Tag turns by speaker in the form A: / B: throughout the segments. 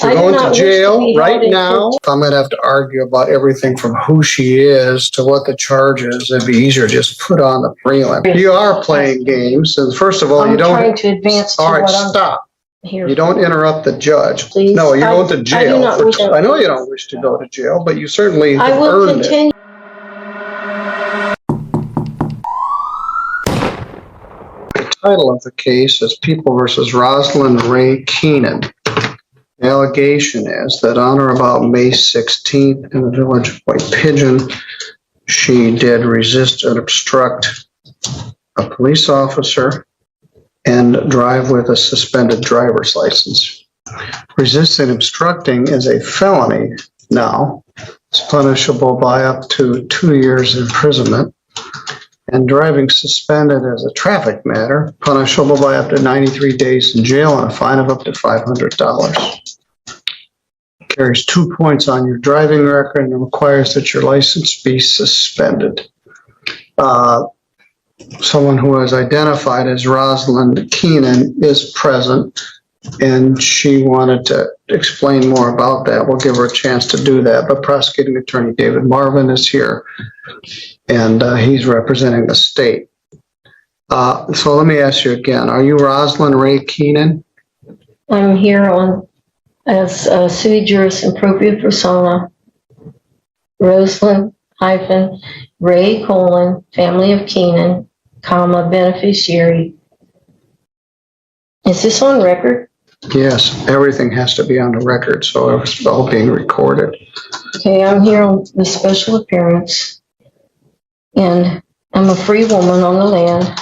A: You're going to jail right now. I'm going to have to argue about everything from who she is to what the charge is. It'd be easier to just put on the prelim. You are playing games, and first of all, you don't.
B: I'm trying to advance to
A: all right,
B: what I'm
A: stop.
B: here.
A: You don't interrupt the judge.
B: Please.
A: No, you're going to jail.
B: I
A: know you don't wish to go to jail, but you certainly
B: I will
A: earned
B: continue.
A: it. The title of the case is People versus Rosalind Ray Keenan. The allegation is that on or about May 16th in the village of White Pigeon, she did resist and obstruct a police officer and drive with a suspended driver's license. Resisting and obstructing is a felony now. It's punishable by up to 2 years imprisonment. And driving suspended as a traffic matter, punishable by up to 93 days in jail and a fine of up to $500. Carries 2 points on your driving record and requires that your license be suspended. Someone who is identified as Rosalind Keenan is present, and she wanted to explain more about that. We'll give her a chance to do that, but prosecuting attorney David Marvin is here, and he's representing the state. So let me ask you again, are you Rosalind Ray Keenan?
B: I'm here as a sui juris impropria persona, Rosalind Ray family of Keenan, beneficiary. Is this on record?
A: Yes, everything has to be on the record, so it's all being recorded.
B: Okay, I'm here on the special appearance, and I'm a free woman on the land.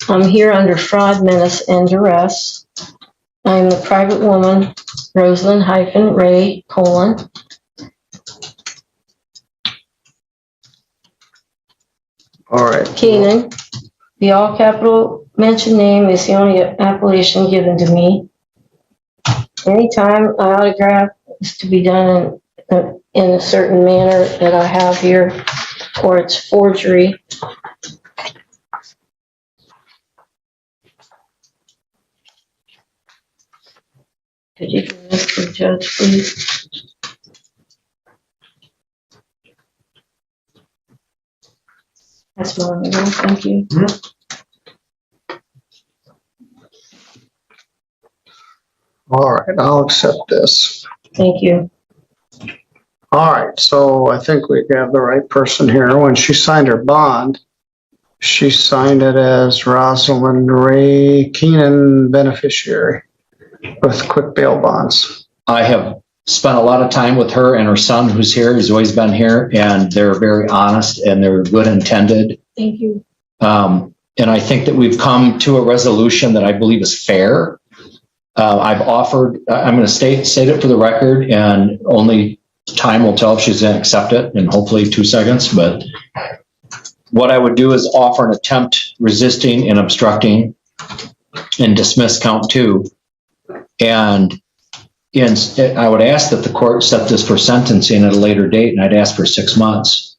B: I'm here under fraud, menace, and duress. I'm the private woman, Rosalind Ray
A: All right.
B: Keenan. The all capital mentioned name is the only appellation given to me. Anytime an autograph is to be done in a certain manner that I have here, or it's forgery. Could you do this for the judge, please? That's my name. Thank you.
A: All right, I'll accept this.
B: Thank you.
A: All right, so I think we have the right person here. When she signed her bond, she signed it as Rosalind Ray Keenan beneficiary with quick bail bonds.
C: I have spent a lot of time with her and her son, who's here. He's always been here, and they're very honest and they're good intended.
B: Thank you.
C: And I think that we've come to a resolution that I believe is fair. I've offered, I'm going to state it for the record, and only time will tell if she's going to accept it, in hopefully 2 seconds. But what I would do is offer an attempt resisting and obstructing and dismiss count 2. And I would ask that the court set this for sentencing at a later date, and I'd ask for 6 months.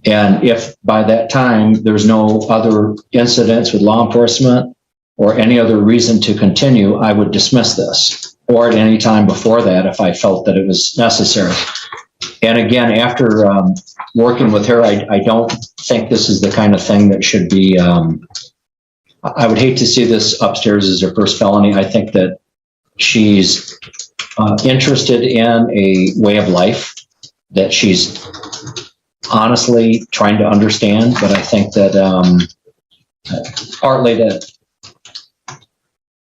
C: And if by that time there's no other incidents with law enforcement or any other reason to continue, I would dismiss this, or at any time before that if I felt that it was necessary. And again, after working with her, I don't think this is the kind of thing that should be, I would hate to see this upstairs as her first felony. I think that she's interested in a way of life that she's honestly trying to understand, but I think that partly to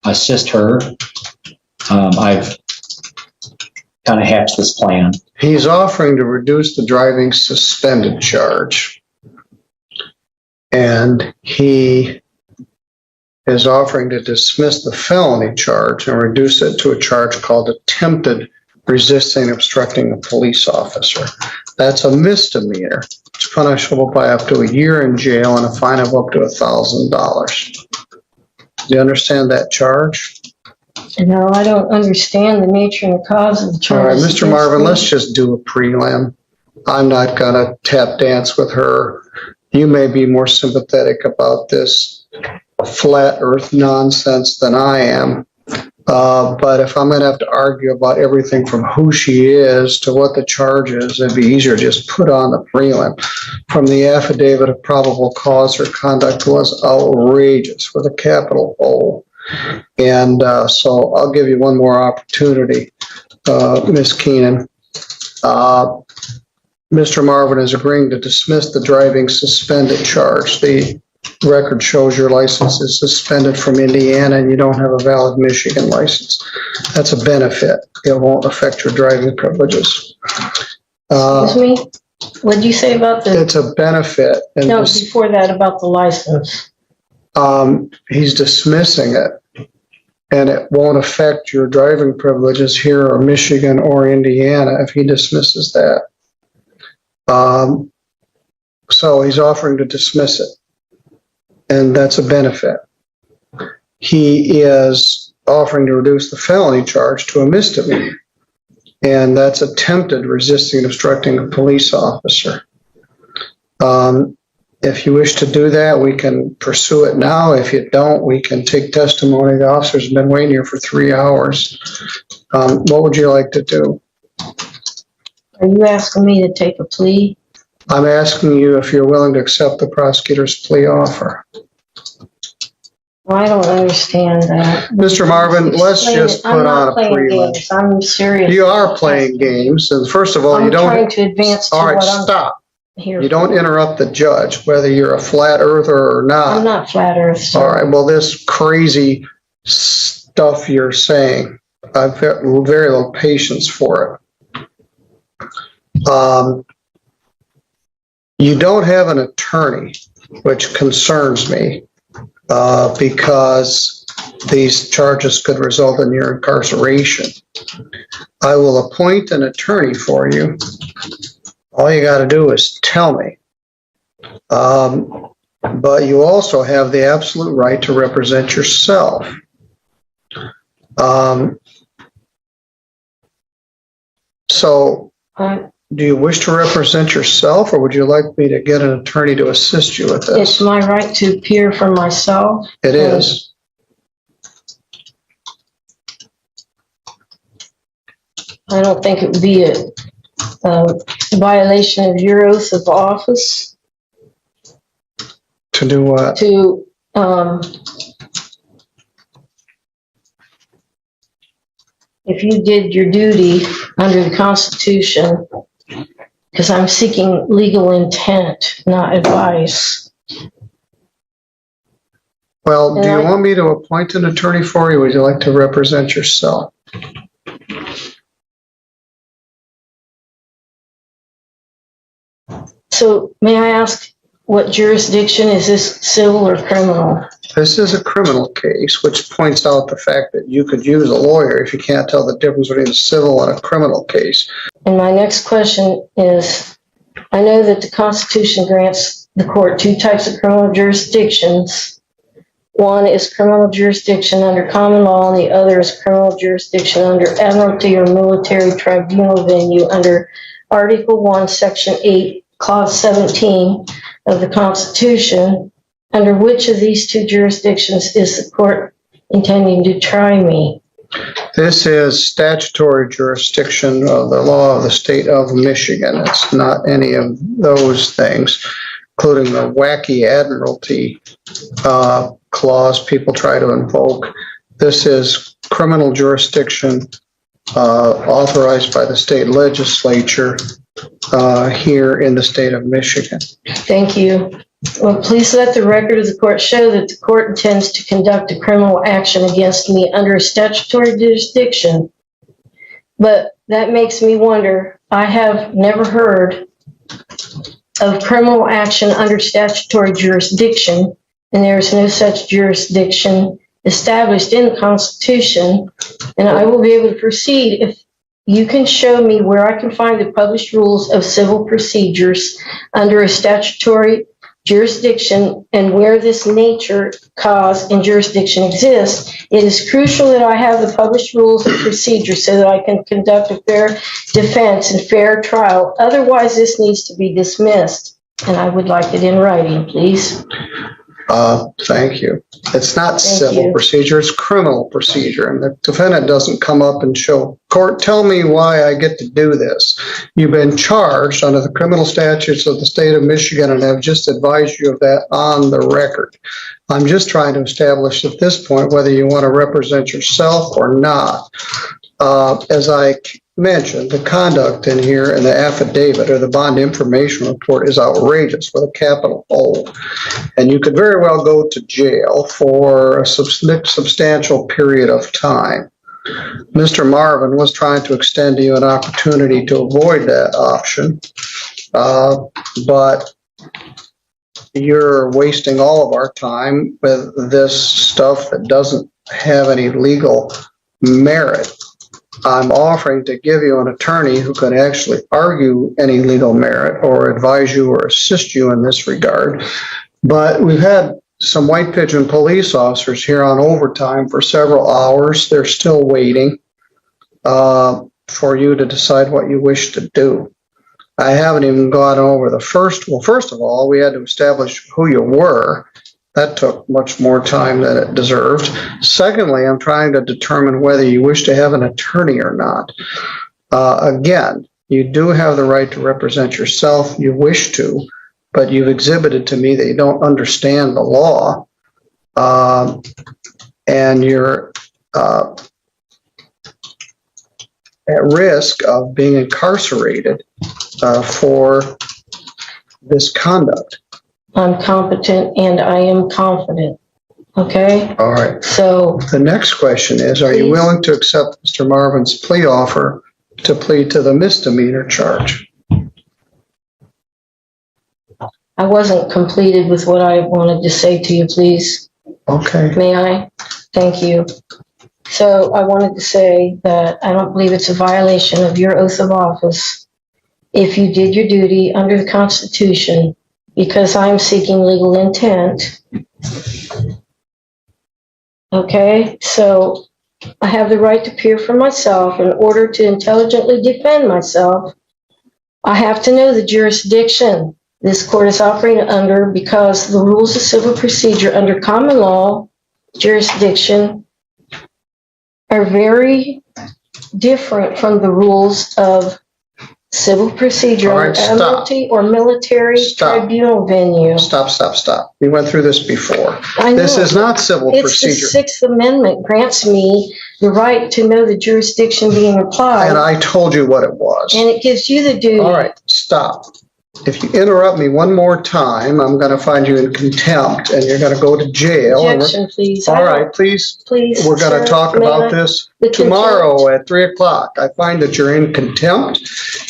C: assist her, I've kind of hatched this plan.
A: He's offering to reduce the driving suspended charge, and he is offering to dismiss the felony charge and reduce it to a charge called attempted resisting obstructing a police officer. That's a misdemeanor. It's punishable by up to a year in jail and a fine of up to $1,000. Do you understand that charge?
B: No, I don't understand the nature and the cause of the charge.
A: All right, Mr. Marvin, let's just do a prelim. I'm not going to tap dance with her. You may be more sympathetic about this flat earth nonsense than I am. But if I'm going to have to argue about everything from who she is to what the charge is, it'd be easier to just put on the prelim. From the affidavit of probable cause, her conduct was outrageous with a capital O. And so I'll give you one more opportunity, Ms. Keenan. Mr. Marvin is agreeing to dismiss the driving suspended charge. The record shows your license is suspended from Indiana and you don't have a valid Michigan license. That's a benefit. It won't affect your driving privileges.
B: Excuse me? What did you say about the?
A: It's a benefit. And
B: No, before that, about the license.
A: he's dismissing it, and it won't affect your driving privileges here or Michigan or Indiana if he dismisses that. So he's offering to dismiss it, and that's a benefit. He is offering to reduce the felony charge to a misdemeanor, and that's attempted resisting obstructing a police officer. If you wish to do that, we can pursue it now. If you don't, we can take testimony. The officer's been waiting here for 3 hours. What would you like to do?
B: Are you asking me to take a plea?
A: I'm asking you if you're willing to accept the prosecutor's plea offer.
B: Well, I don't understand that.
A: Mr. Marvin, let's just put on a prelim.
B: I'm serious.
A: You are playing games, and first of all, you don't.
B: I'm trying to advance to
A: all right,
B: what I'm
A: stop.
B: here.
A: You don't interrupt the judge, whether you're a flat earther or not.
B: I'm not flat earth. So.
A: All right, well, this crazy stuff you're saying, I've got very little patience for it. You don't have an attorney, which concerns me, because these charges could result in your incarceration. I will appoint an attorney for you. All you got to do is tell me. But you also have the absolute right to represent yourself. So, do you wish to represent yourself, or would you like me to get an attorney to assist you with this?
B: It's my right to appear for myself.
A: It is.
B: I don't think it would be a violation of your oath of office
A: To do what?
B: to if you did your duty under the Constitution, because I'm seeking legal intent, not advice.
A: Well, do you want me to appoint an attorney for you, or would you like to represent yourself?
B: So may I ask, what jurisdiction is this, civil or criminal?
A: This is a criminal case, which points out the fact that you could use a lawyer if you can't tell the difference between a civil and a criminal case.
B: And my next question is, I know that the Constitution grants the court two types of criminal jurisdictions. One is criminal jurisdiction under common law, and the other is criminal jurisdiction under admiralty or military tribunal venue under Article 1, Section 8, Clause 17 of the Constitution. Under which of these two jurisdictions is the court intending to try me?
A: This is statutory jurisdiction of the law of the state of Michigan. It's not any of those things, including the wacky admiralty clause people try to invoke. This is criminal jurisdiction authorized by the state legislature here in the state of Michigan.
B: Thank you. Well, please let the record of the court show that the court intends to conduct a criminal action against me under a statutory jurisdiction. But that makes me wonder, I have never heard of criminal action under statutory jurisdiction, and there is no such jurisdiction established in the Constitution, and I will be able to proceed if you can show me where I can find the published rules of civil procedures under a statutory jurisdiction and where this nature, cause, and jurisdiction exists. It is crucial that I have the published rules of procedure so that I can conduct a fair defense and fair trial. Otherwise, this needs to be dismissed, and I would like it in writing, please.
A: Thank you. It's not civil
B: you.
A: procedure, it's criminal procedure. And the defendant doesn't come up and show, court, tell me why I get to do this. You've been charged under the criminal statutes of the state of Michigan, and I've just advised you of that on the record. I'm just trying to establish at this point whether you want to represent yourself or not. As I mentioned, the conduct in here in the affidavit or the bond information report is outrageous with a capital O. And you could very well go to jail for a substantial period of time. Mr. Marvin was trying to extend to you an opportunity to avoid that option, but you're wasting all of our time with this stuff that doesn't have any legal merit. I'm offering to give you an attorney who can actually argue any legal merit or advise you or assist you in this regard. But we've had some White Pigeon police officers here on overtime for several hours. They're still waiting for you to decide what you wish to do. I haven't even gone over the first. Well, first of all, we had to establish who you were. That took much more time than it deserved. Secondly, I'm trying to determine whether you wish to have an attorney or not. Again, you do have the right to represent yourself. You wish to, but you've exhibited to me that you don't understand the law, and you're at risk of being incarcerated for this conduct.
B: I'm competent and I am confident. Okay?
A: All right.
B: So
A: The next question is, are you
B: Please.
A: willing to accept Mr. Marvin's plea offer to plead to the misdemeanor charge?
B: I wasn't completed with what I wanted to say to you, please.
A: Okay.
B: May I? Thank you. So I wanted to say that I don't believe it's a violation of your oath of office if you did your duty under the Constitution, because I'm seeking legal intent. Okay, so I have the right to appear for myself. In order to intelligently defend myself, I have to know the jurisdiction this court is operating under, because the rules of civil procedure under common law jurisdiction are very different from the rules of civil procedure
A: All right,
B: under
A: stop.
B: admiralty or military
A: Stop.
B: tribunal venue.
A: Stop. We went through this before.
B: I know.
A: This is not civil
B: It's
A: procedure.
B: the Sixth Amendment grants me the right to know the jurisdiction being applied,
A: And I told you what it was.
B: and it gives you the duty.
A: All right, stop. If you interrupt me one more time, I'm going to find you in contempt and you're going to go to jail. And
B: Objection, please.
A: all right, please.
B: Please.
A: We're going
B: sir,
A: to talk
B: may
A: about
B: I?
A: this
B: The
A: tomorrow at 3:00. I find that you're in contempt.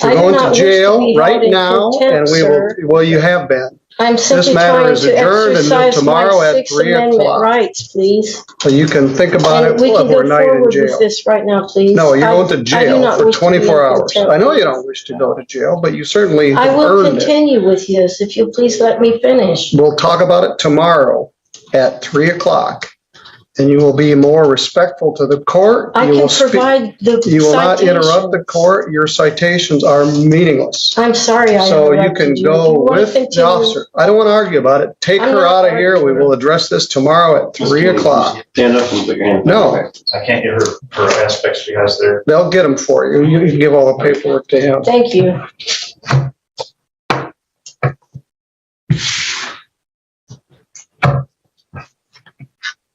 A: You're
B: I do
A: going
B: not
A: to
B: wish to
A: jail
B: be
A: right
B: held in
A: now,
B: contempt,
A: and we will.
B: sir.
A: Well, you have been.
B: I'm simply
A: matter
B: trying
A: is
B: to
A: adjourned until
B: exercise
A: tomorrow
B: my
A: at
B: Sixth
A: 3
B: Amendment
A: o'clock.
B: rights, please.
A: So you can think about
B: And
A: it
B: we can go
A: overnight in
B: forward
A: jail.
B: with this right now, please.
A: No, you're going to
B: I do
A: jail
B: not
A: for
B: wish to be in
A: 24 hours.
B: contempt.
A: I know you don't wish to go to jail, but you certainly
B: I
A: have
B: will
A: earned it.
B: continue with this if you'll please let me finish.
A: We'll talk about it tomorrow at 3:00, and you will be more respectful to the court.
B: I
A: You
B: can
A: will speak.
B: provide the
A: You will not interrupt the
B: citations.
A: court. Your citations are meaningless.
B: I'm sorry I
A: So you
B: interrupted
A: can
B: you. If you
A: go
B: wanna
A: with the
B: continue-
A: officer. I don't want to argue about it. Take
B: I'm
A: her
B: not
A: out of here. We
B: arguing.
A: will address this tomorrow at 3:00.
D: Stand up and put your hand.
A: No,
E: I can't get her aspects because they're.
A: they'll get them for you. You can give all the paperwork to him.
B: Thank you.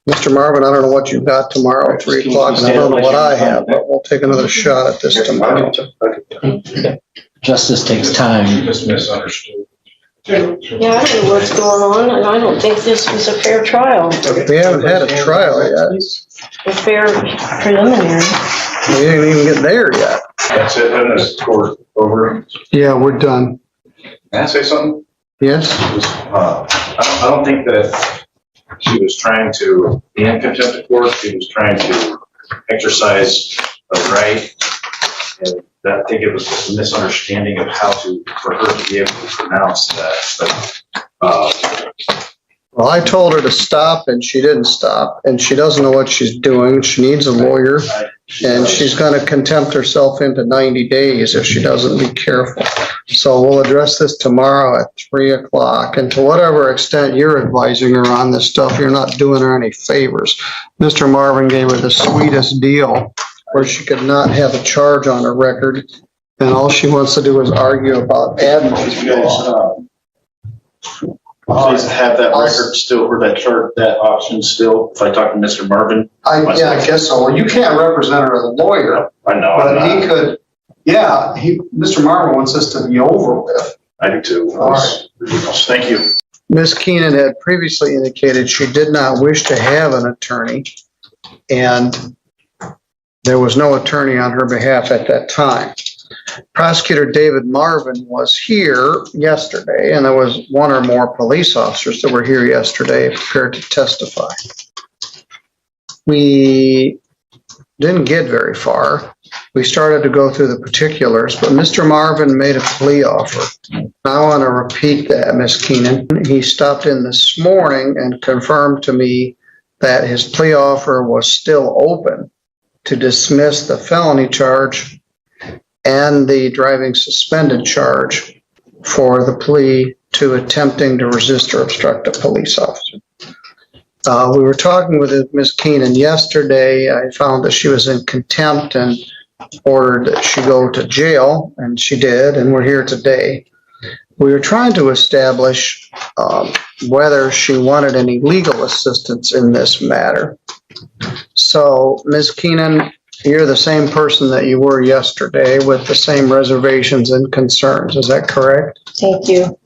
A: Mr. Marvin, I don't know what you've got tomorrow at 3:00, and I don't know what I have, but we'll take another shot at this tomorrow.
C: Justice takes time.
E: Just misunderstood.
B: Yeah, I don't know what's going on, and I don't think this was a fair trial,
A: We haven't had a trial yet.
B: a fair preliminary.
A: We didn't even get there yet.
E: That's it, then this court over.
A: Yeah, we're done.
E: Can I say something?
A: Yes?
E: I don't think that she was trying to be in contempt of court. She was trying to exercise a right. And I think it was just a misunderstanding of how for her to be able to pronounce that. But,
A: Well, I told her to stop, and she didn't stop, and she doesn't know what she's doing. She needs a lawyer, and she's going to contempt herself into 90 days if she doesn't be careful. So we'll address this tomorrow at 3:00. And to whatever extent you're advising her on this stuff, you're not doing her any favors. Mr. Marvin gave her the sweetest deal where she could not have a charge on her record. And all she wants to do is argue about admin fees.
D: Please have that record still, or that chart, that option still, if I talk to Mr. Marvin.
A: Yeah, I guess so. Well, you can't represent her as a lawyer,
D: I know,
A: but he could, yeah, Mr. Marvin wants this to be over with.
D: I do too.
A: All right.
D: Thank you.
A: Ms. Keenan had previously indicated she did not wish to have an attorney, and there was no attorney on her behalf at that time. Prosecutor David Marvin was here yesterday, and there was one or more police officers that were here yesterday prepared to testify. We didn't get very far. We started to go through the particulars, but Mr. Marvin made a plea offer. I want to repeat that, Ms. Keenan. He stopped in this morning and confirmed to me that his plea offer was still open to dismiss the felony charge and the driving suspended charge for the plea to attempting to resist or obstruct a police officer. We were talking with Ms. Keenan yesterday. I found that she was in contempt and ordered that she go to jail, and she did, and we're here today. We were trying to establish whether she wanted any legal assistance in this matter. So, Ms. Keenan, you're the same person that you were yesterday with the same reservations and concerns. Is that correct?
B: Thank you.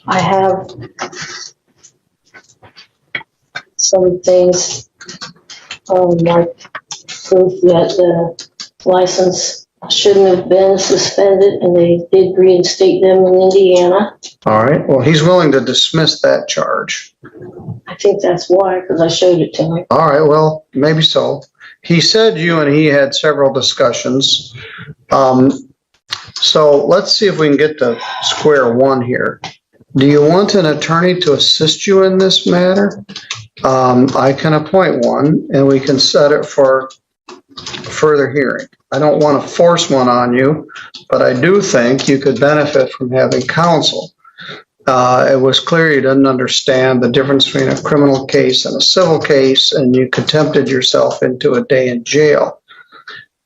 B: I have some things, like proof that the license shouldn't have been suspended, and they did reinstate them in Indiana.
A: All right. Well, he's willing to dismiss that charge.
B: I think that's why, because I showed it to him.
A: All right. Well, maybe so. He said you and he had several discussions. So let's see if we can get to square one here. Do you want an attorney to assist you in this matter? I can appoint one, and we can set it for further hearing. I don't want to force one on you, but I do think you could benefit from having counsel. It was clear you didn't understand the difference between a criminal case and a civil case, and you tempted yourself into a day in jail.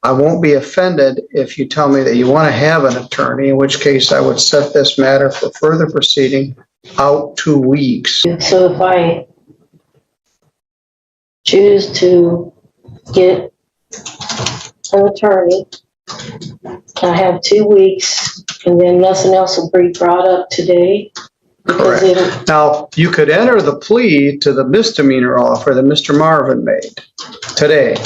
A: I won't be offended if you tell me that you want to have an attorney, in which case I would set this matter for further proceeding out 2 weeks.
B: So if I choose to get an attorney, I have 2 weeks, and then nothing else will be brought up today. Because
A: Correct. Now, you could enter the plea to the misdemeanor offer that Mr. Marvin made today.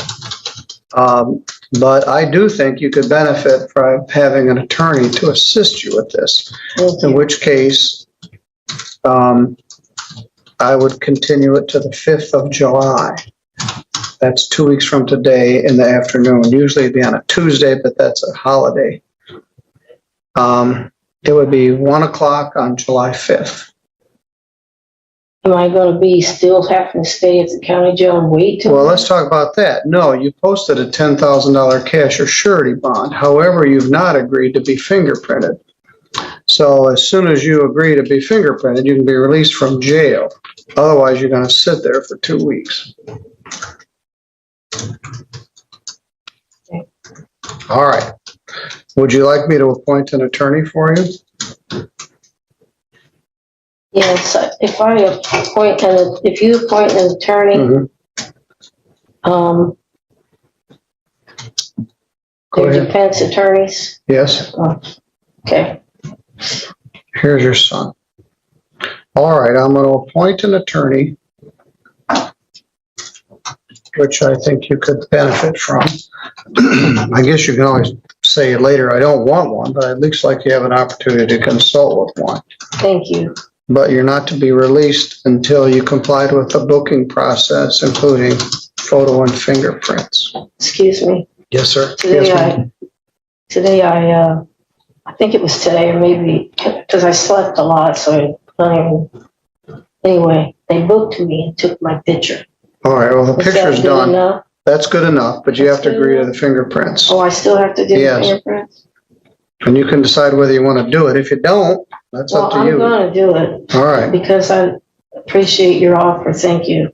A: But I do think you could benefit from having an attorney to assist you with this, in which case I would continue it to the 5th of July. That's 2 weeks from today in the afternoon. Usually it'd be on a Tuesday, but that's a holiday. It would be 1 o'clock on July 5th.
B: am I going to be still having to stay at the county jail and wait till?
A: Well, let's talk about that. No, you posted a $10,000 cash or surety bond. However, you've not agreed to be fingerprinted. So as soon as you agree to be fingerprinted, you can be released from jail. Otherwise, you're going to sit there for 2 weeks.
B: Okay.
A: All right. Would you like me to appoint an attorney for you?
B: Yes, if you appoint an attorney,
A: Go
B: they're
A: ahead.
B: defense attorneys.
A: Yes.
B: Okay.
A: Here's your son. All right, I'm going to appoint an attorney, which I think you could benefit from. I guess you can always say later, I don't want one, but it looks like you have an opportunity to consult with one.
B: Thank you.
A: But you're not to be released until you complied with the booking process, including photo and fingerprints.
B: Excuse me.
A: Yes, sir.
B: Today
A: Yes,
B: I think it was today, or maybe because I slept a lot, so anyway, they booked me and took my picture.
A: all right, well, the
B: Was that
A: picture's
B: good
A: done.
B: enough?
A: That's good enough, but you have to agree to the fingerprints.
B: Oh, I still have to do the
A: Yes.
B: fingerprints?
A: And you can decide whether you want to do it. If you don't, that's
B: Well,
A: up to
B: I'm
A: you.
B: gonna do it
A: All right.
B: because I appreciate your offer. Thank you.